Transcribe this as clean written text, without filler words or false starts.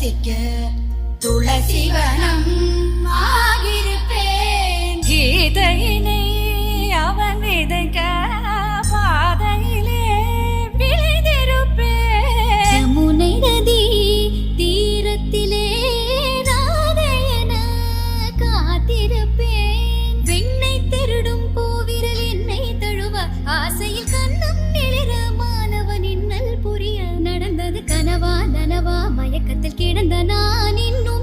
வசிக்க துளசிவனம் ஆகிருப்பேன். கீதையினை அவன் விதைக்க பாதையிலே விளைந்திருப்பேன். முனை நதி தீரத்திலே ராதையன காத்திருப்பேன். வெண்ணை திருடும் பூவிரல் என்னை தழுவ ஆசையில் கண்ணம் நிழற மாணவன் இன்னல் புரிய நடந்தது கனவா நனவா மயக்கத்தில் கிடந்த நான் இன்னும்